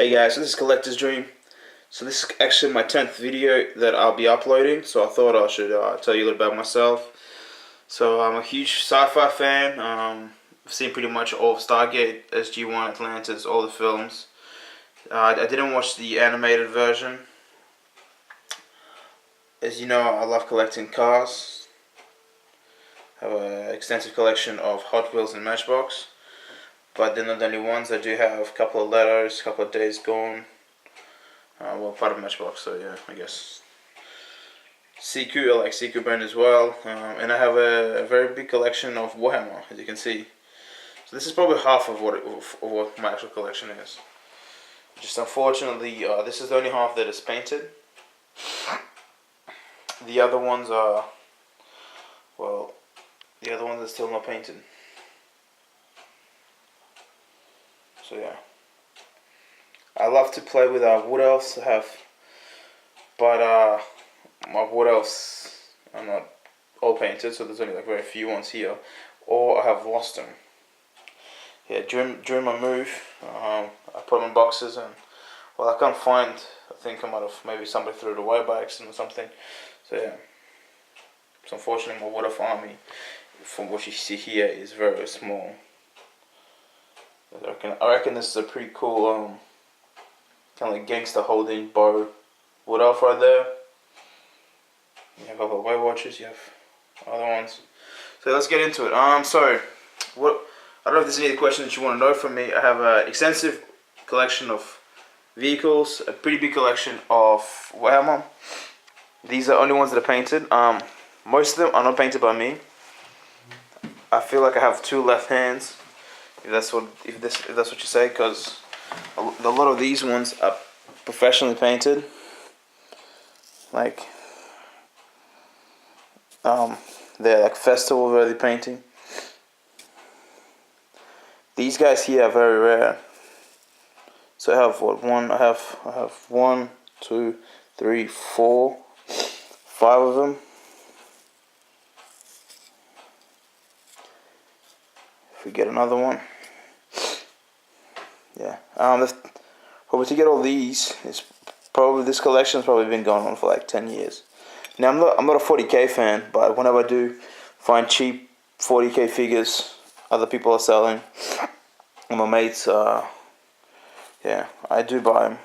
Hey guys, so this is collectorsDream. So this is actually my 10th video that I'll be uploading, so I thought I should tell you a little about myself. So I'm a huge sci-fi fan. I've seen pretty much all of Stargate, SG-1, Atlantis, all the films. I didn't watch the animated version. As you know, I love collecting cars. I have an extensive collection of Hot Wheels and Matchbox. But they're not the only ones. I do have a couple of letters, a couple of Days Gone. Well, part of Matchbox, so yeah, I guess. CQ, I like CQ brand as well. And I have a very big collection of Warhammer, as you can see. So this is probably half of what my actual collection is. Just unfortunately, this is the only half that is painted. The other ones are, well, the other ones are still not painted. So yeah. I love to play with wood elves. But my wood elves are not all painted, so there's only like very few ones here, or I have lost them. Yeah, during my move, I put them in boxes, and well, I can't find. I think I might have maybe somebody threw it away by accident or something. So yeah, so unfortunately, my wood elf army, from what you see here, is very small. I reckon this is a pretty cool kind of like gangster holding bow wood elf right there. You have other Weight Watchers, you have other ones. So let's get into it. So what? I don't know if there's any question that you want to know from me. I have an extensive collection of vehicles, a pretty big collection of Warhammer. These are the only ones that are painted. Most of them are not painted by me. I feel like I have two left hands, if that's what you say, because a lot of these ones are professionally painted. Like they're like festival worthy painting. These guys here are very rare. So I have what one? I have 1, 2, 3, 4, 5 of them. If we get another one, yeah. Probably to get all these, this collection's probably been going on for like 10 years. Now I'm not a 40k fan, but whenever I do find cheap 40k figures other people are selling, and my mates, yeah, I do buy them.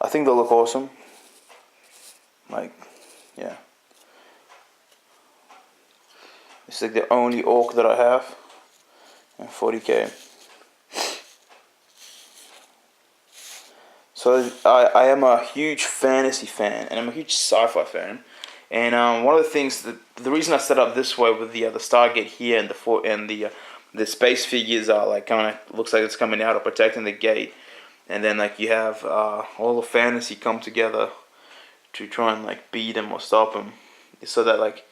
I think they look awesome. Like, yeah. It's like the only orc that I have in 40k. So I am a huge fantasy fan, and I'm a huge sci-fi fan. And one of the things the reason I set up this way with the Stargate here and the space figures are like kind of looks like it's coming out or protecting the gate, and then like you have all the fantasy come together to try and like beat them or stop them, so that like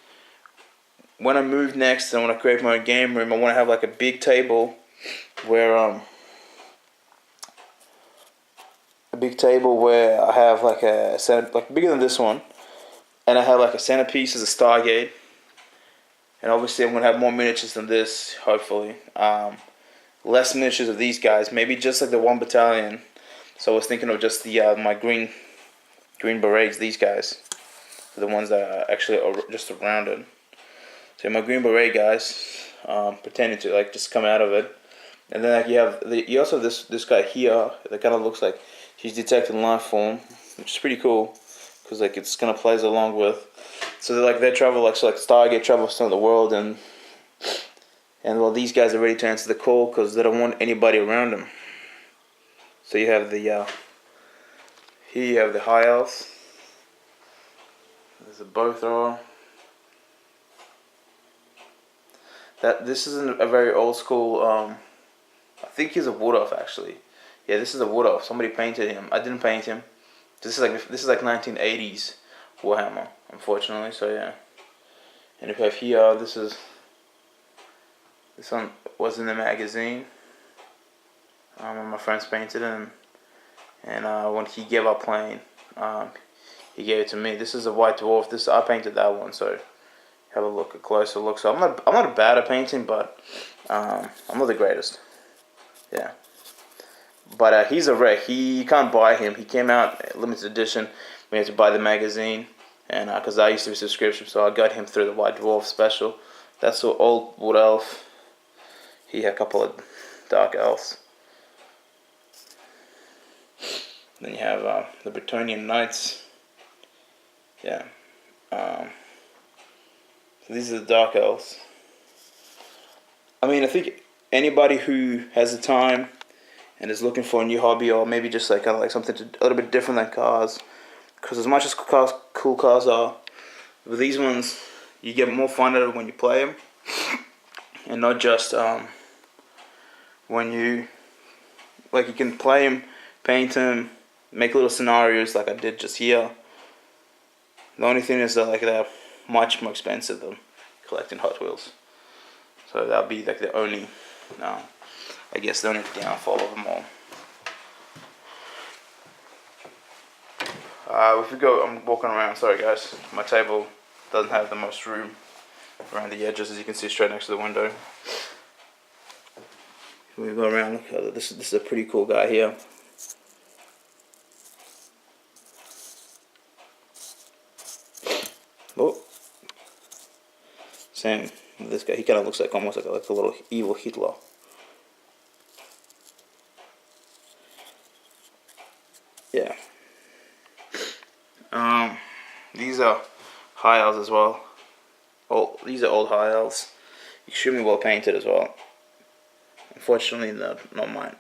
when I move next and when I create my own game room, I want to have like a big table where I have like a center, like bigger than this one, and I have like a centerpiece as a Stargate, and obviously I'm gonna have more miniatures than this, hopefully. Less miniatures of these guys, maybe just like the 1 battalion. So I was thinking of just the my green berets, these guys, the ones that are actually just rounded. So my green beret guys, pretending to like just come out of it, and then like you also have this guy here that kind of looks like he's detecting life form, which is pretty cool, because like it's kind of plays along with. So they travel like Stargate travels to the world, and well, these guys are ready to answer the call because they don't want anybody around them. So you have the here you have the high elves. There's a bow thrower. This isn't a very old school. I think he's a wood elf actually. Yeah, this is a wood elf. Somebody painted him. I didn't paint him. This is like 1980s Warhammer, unfortunately. So yeah. And if you have here, this one was in the magazine. My friends painted him, and when he gave up playing, he gave it to me. This is a white dwarf. I painted that one. So have a closer look. So I'm not bad at painting, but I'm not the greatest. Yeah. But he's a wreck. You can't buy him. He came out limited edition. We had to buy the magazine, and because I used to be subscription, so I got him through the White Dwarf special. That's the old Wood Elf. He had a couple of Dark Elves. Then you have the Bretonnian Knights. Yeah. So these are the Dark Elves. I mean, I think anybody who has the time and is looking for a new hobby, or maybe just like kind of like something a little bit different than cars, because as much as cool cars are, with these ones, you get more fun out of it when you play them, and not just when you can play them, paint them, make little scenarios like I did just here. The only thing is that like they're much more expensive than collecting Hot Wheels. So that'll be like the only, I guess the only downfall of them all. If we go, I'm walking around. Sorry guys, my table doesn't have the most room around the edges, as you can see straight next to the window. We go around. Look, this is a pretty cool guy here. Oh, same with this guy. He kind of looks like almost like a little evil Hitler. Yeah. These are high elves as well. Oh, these are old high elves. Extremely well painted as well. Unfortunately, not mine.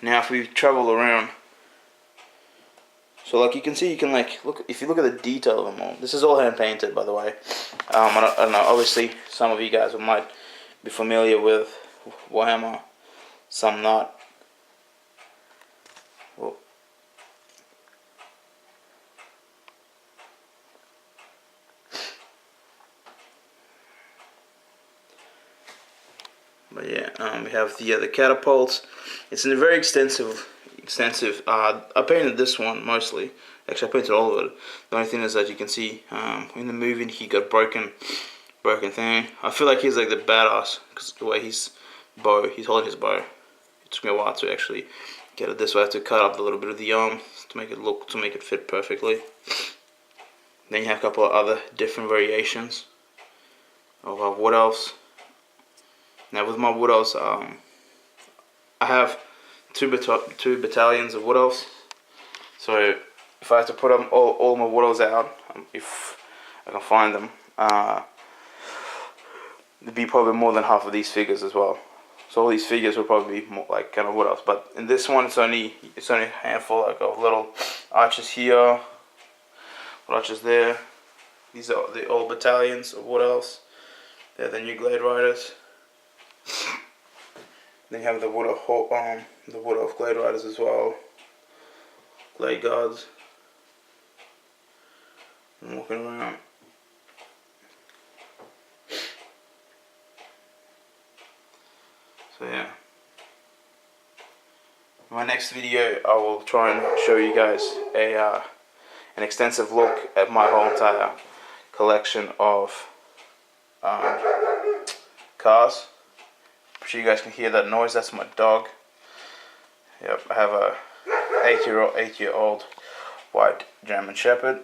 Now, if we travel around, so like you can see, you can like look. If you look at the detail of them all, this is all hand painted, by the way. I don't know. Obviously, some of you guys might be familiar with Warhammer, some not. Well, but yeah, we have the catapults. It's a very extensive. I painted this one mostly. Actually, I painted all of it. The only thing is that you can see in the movie he got broken thing. I feel like he's like the badass because the way he's holding his bow. It took me a while to actually get it this way. I have to cut up a little bit of the arm to make it fit perfectly. Then you have a couple of other different variations of our Wood Elves. Now with my Wood Elves, I have two battalions of Wood Elves. So if I have to put all my Wood Elves out, if I can find them, there'd be probably more than half of these figures as well. So all these figures will probably be more like kind of Wood Elves. But in this one, it's only a handful like of little archers here, archers there. These are the old battalions of Wood Elves. They're the new Glade Riders. Then you have the Wood Elf Glade Riders as well. Glade Guards. I'm walking around. So yeah. In my next video, I will try and show you guys an extensive look at my whole entire collection of cars. I'm sure you guys can hear that noise. That's my dog. Yep, I have a 8-year-old white German Shepherd.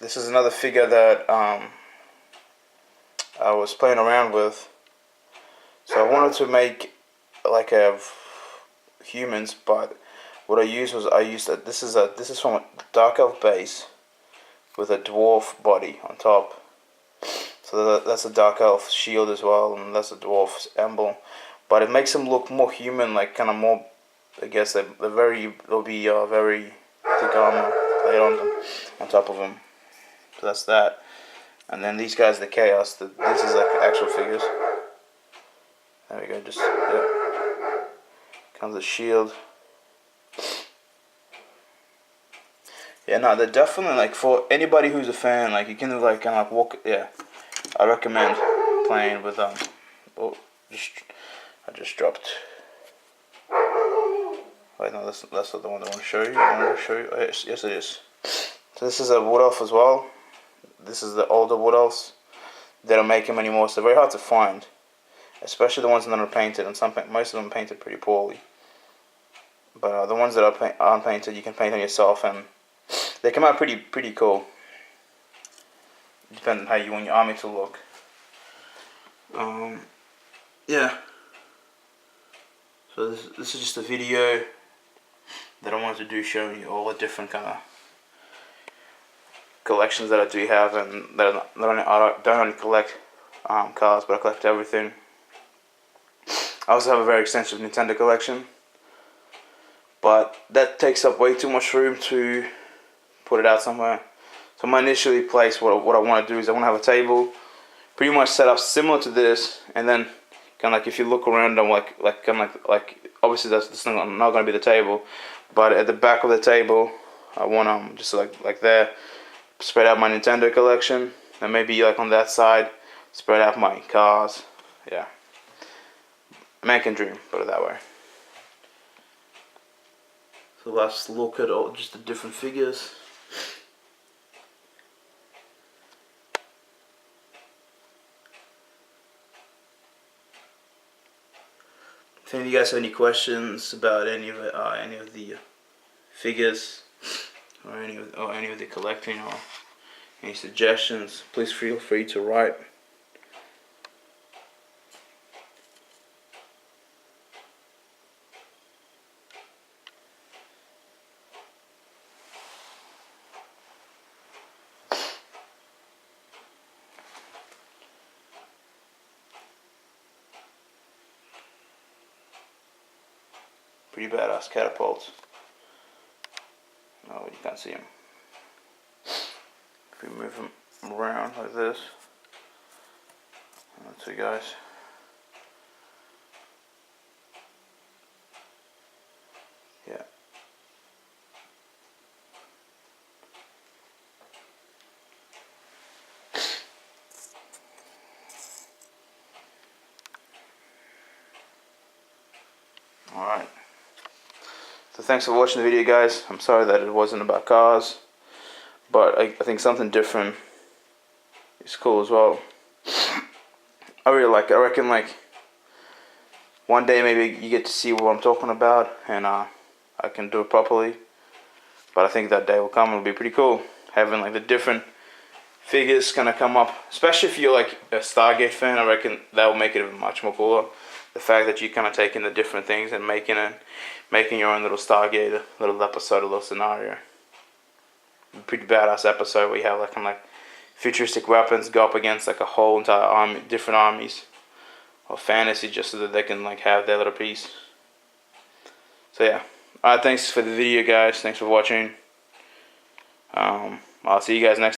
This is another figure that I was playing around with. So I wanted to make like a humans, but what I used was this is from a Dark Elf base with a dwarf body on top. So that's a Dark Elf shield as well, and that's a dwarf's emblem. But it makes them look more human, like kind of more. I guess they'll be very thick armor laid on them, on top of them. So that's that. And then these guys, the Chaos. This is like actual figures. There we go. Just comes the shield. Yeah, no, they're definitely like for anybody who's a fan. Like you can like kind of like walk. Yeah, I recommend playing with them. Oh, I just dropped. Wait, no, that's not the one I want to show you. Oh, yes, it is. So this is a Wood Elf as well. This is the older Wood Elves. They don't make them anymore, so they're very hard to find. especially the ones that are painted, and most of them are painted pretty poorly. But the ones that are aren't painted, you can paint them yourself, and they come out pretty cool. Depending on how you want your army to look. Yeah. So this is just a video that I wanted to do, showing you all the different kind of collections that I do have, and that I don't only collect cards, but I collect everything. I also have a very extensive Nintendo collection, but that takes up way too much room to put it out somewhere. So my initially place, what I want to do is I want to have a table pretty much set up similar to this, and then kind of like if you look around, I'm like obviously that's not going to be the table, but at the back of the table I want just like there, spread out my Nintendo collection, and maybe like on that side spread out my cars. Yeah, American dream, put it that way. So let's look at all just the different figures. If any of you guys have any questions about any of the figures, or any of the collecting, or any suggestions, please feel free to write. Pretty badass catapults. Oh, you can't see them. If we move them around like this, that's it, guys. Yeah. Alright. So thanks for watching the video, guys. I'm sorry that it wasn't about cars, but I think something different is cool as well. I really like it. I reckon like one day maybe you get to see what I'm talking about, and I can do it properly. But I think that day will come. It'll be pretty cool having like the different figures kind of come up, especially if you're like a Stargate fan. I reckon that will make it even much more cooler. The fact that you kind of taking the different things and making your own little Stargate, little episode, a little scenario. Pretty badass episode where you have like futuristic weapons go up against like a whole entire army, different armies, or fantasy, just so that they can like have their little piece. So yeah, alright, thanks for the video, guys. Thanks for watching. I'll see you guys next time.